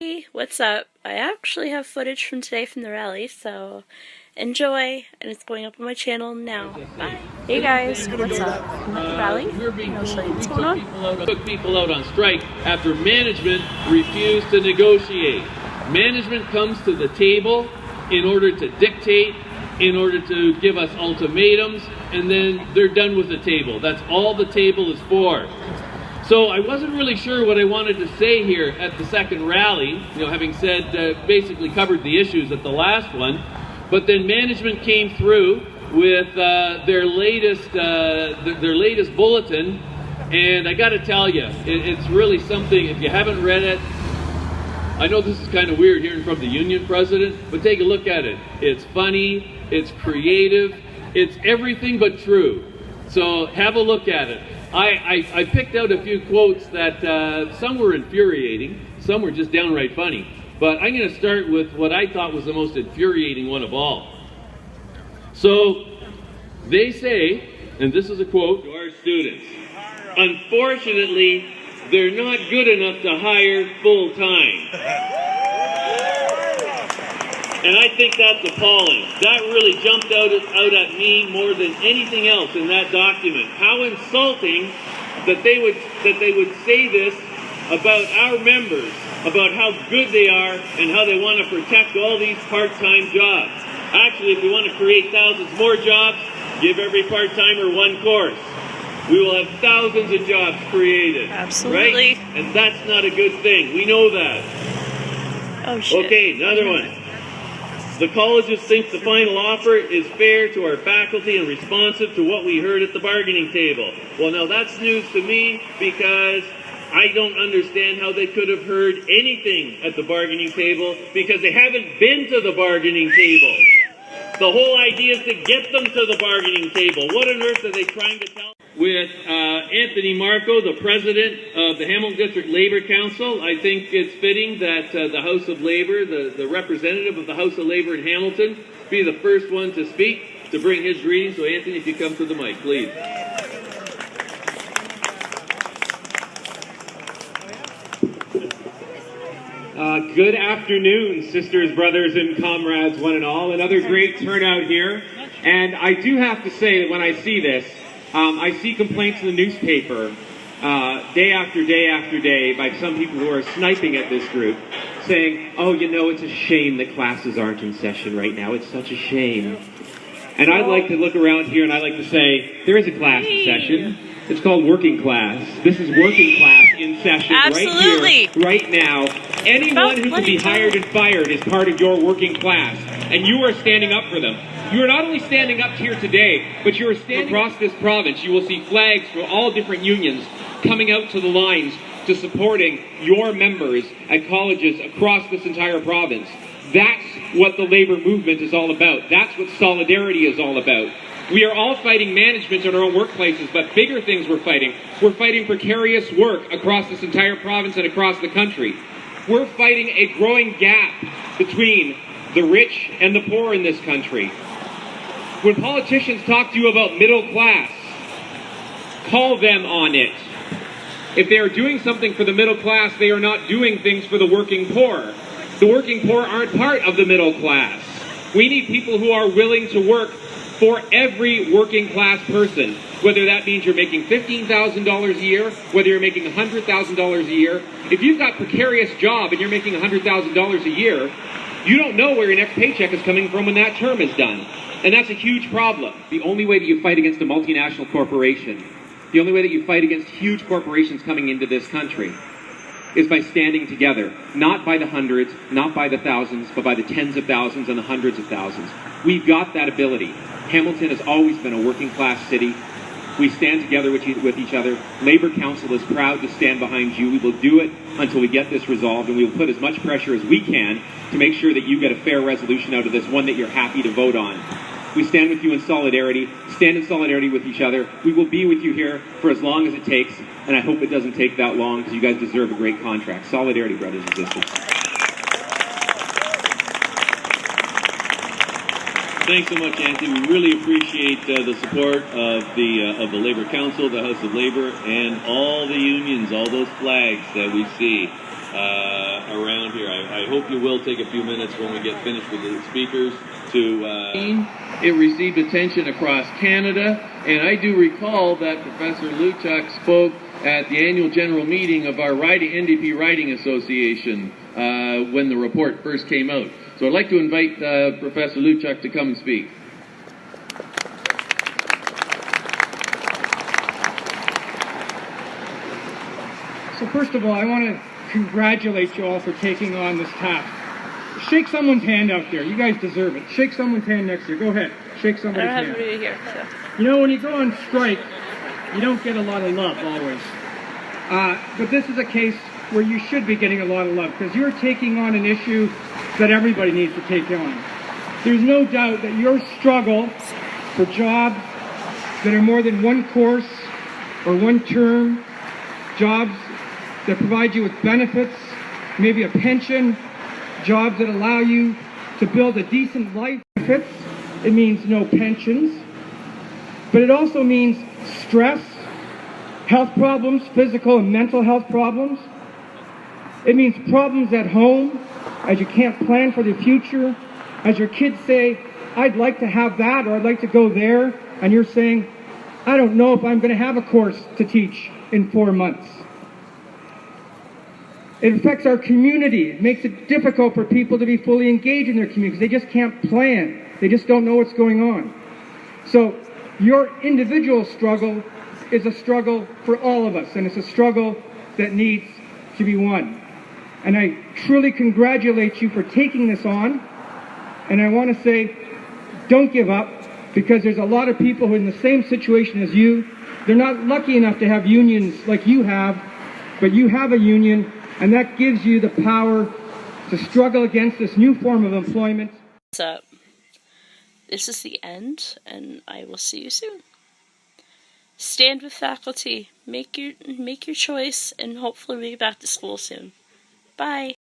Hey, what's up? I actually have footage from today from the rally, so enjoy, and it's going up on my channel now. Bye. Hey guys, what's up? I'm at the rally, and I'll show you what's going on. Took people out on strike after management refused to negotiate. Management comes to the table in order to dictate, in order to give us ultimatums, and then they're done with the table. That's all the table is for. So I wasn't really sure what I wanted to say here at the second rally, having said basically covered the issues at the last one. But then management came through with their latest bulletin, and I got to tell you, it's really something. If you haven't read it, I know this is kind of weird hearing from the union president, but take a look at it. It's funny, it's creative, it's everything but true. So have a look at it. I picked out a few quotes that some were infuriating, some were just downright funny. But I'm going to start with what I thought was the most infuriating one of all. So they say, and this is a quote to our students, "Unfortunately, they're not good enough to hire full time." And I think that's appalling. That really jumped out at me more than anything else in that document. How insulting that they would say this about our members, about how good they are and how they want to protect all these part-time jobs. Actually, if we want to create thousands more jobs, give every part-timer one course. We will have thousands of jobs created. Absolutely. Right? And that's not a good thing. We know that. Oh shit. Okay, another one. "The colleges think the final offer is fair to our faculty and responsive to what we heard at the bargaining table." Well, now that's news to me, because I don't understand how they could have heard anything at the bargaining table, because they haven't been to the bargaining table. The whole idea is to get them to the bargaining table. What on earth are they trying to tell? With Anthony Marco, the president of the Hamilton District Labour Council, I think it's fitting that the House of Labour, the representative of the House of Labour in Hamilton, be the first one to speak, to bring his greetings. So Anthony, if you come to the mic, please. Good afternoon, sisters, brothers, and comrades, one and all. Another great turnout here. And I do have to say that when I see this, I see complaints in the newspaper day after day after day by some people who are sniping at this group, saying, "Oh, it's a shame that classes aren't in session right now. It's such a shame." And I'd like to look around here and I'd like to say, there is a class in session. It's called working class. This is working class in session. Absolutely. Right here, right now. Anyone who can be hired and fired is part of your working class, and you are standing up for them. You are not only standing up here today, but you are standing across this province. You will see flags from all different unions coming out to the lines to supporting your members at colleges across this entire province. That's what the labor movement is all about. That's what solidarity is all about. We are all fighting management in our own workplaces, but bigger things we're fighting. We're fighting precarious work across this entire province and across the country. We're fighting a growing gap between the rich and the poor in this country. When politicians talk to you about middle class, call them on it. If they are doing something for the middle class, they are not doing things for the working poor. The working poor aren't part of the middle class. We need people who are willing to work for every working class person, whether that means you're making $15,000 a year, whether you're making $100,000 a year. If you've got a precarious job and you're making $100,000 a year, you don't know where your next paycheck is coming from when that term is done. And that's a huge problem. The only way that you fight against a multinational corporation, the only way that you fight against huge corporations coming into this country, is by standing together, not by the hundreds, not by the thousands, but by the tens of thousands and the hundreds of thousands. We've got that ability. Hamilton has always been a working class city. We stand together with each other. Labour Council is proud to stand behind you. We will do it until we get this resolved, and we will put as much pressure as we can to make sure that you get a fair resolution out of this, one that you're happy to vote on. We stand with you in solidarity. Stand in solidarity with each other. We will be with you here for as long as it takes, and I hope it doesn't take that long, because you guys deserve a great contract. Solidarity, brothers and sisters. Thanks so much, Anthony. We really appreciate the support of the Labour Council, the House of Labour, and all the unions, all those flags that we see around here. I hope you will take a few minutes when we get finished with the speakers to... It received attention across Canada, and I do recall that Professor Luchuk spoke at the annual general meeting of our NDP Riding Association when the report first came out. So I'd like to invite Professor Luchuk to come and speak. So first of all, I want to congratulate you all for taking on this task. Shake someone's hand out there. You guys deserve it. Shake someone's hand next to you. Go ahead. Shake somebody's hand. I don't have anybody here, so. You know, when you go on strike, you don't get a lot of love always. But this is a case where you should be getting a lot of love because you're taking on an issue that everybody needs to take on. There's no doubt that your struggle for jobs that are more than one course or one term, jobs that provide you with benefits, maybe a pension, jobs that allow you to build a decent life. It means no pensions, but it also means stress, health problems, physical and mental health problems. It means problems at home as you can't plan for the future, as your kids say, I'd like to have that or I'd like to go there, and you're saying, I don't know if I'm going to have a course to teach in 4 months. It affects our community. It makes it difficult for people to be fully engaged in their community because they just can't plan. They just don't know what's going on. So your individual struggle is a struggle for all of us, and it's a struggle that needs to be won. And I truly congratulate you for taking this on. And I want to say, don't give up, because there's a lot of people who are in the same situation as you. They're not lucky enough to have unions like you have, but you have a union, and that gives you the power to struggle against this new form of employment. What's up? This is the end, and I will see you soon. Stand with faculty. Make your choice, and hopefully we'll be back to school soon. Bye.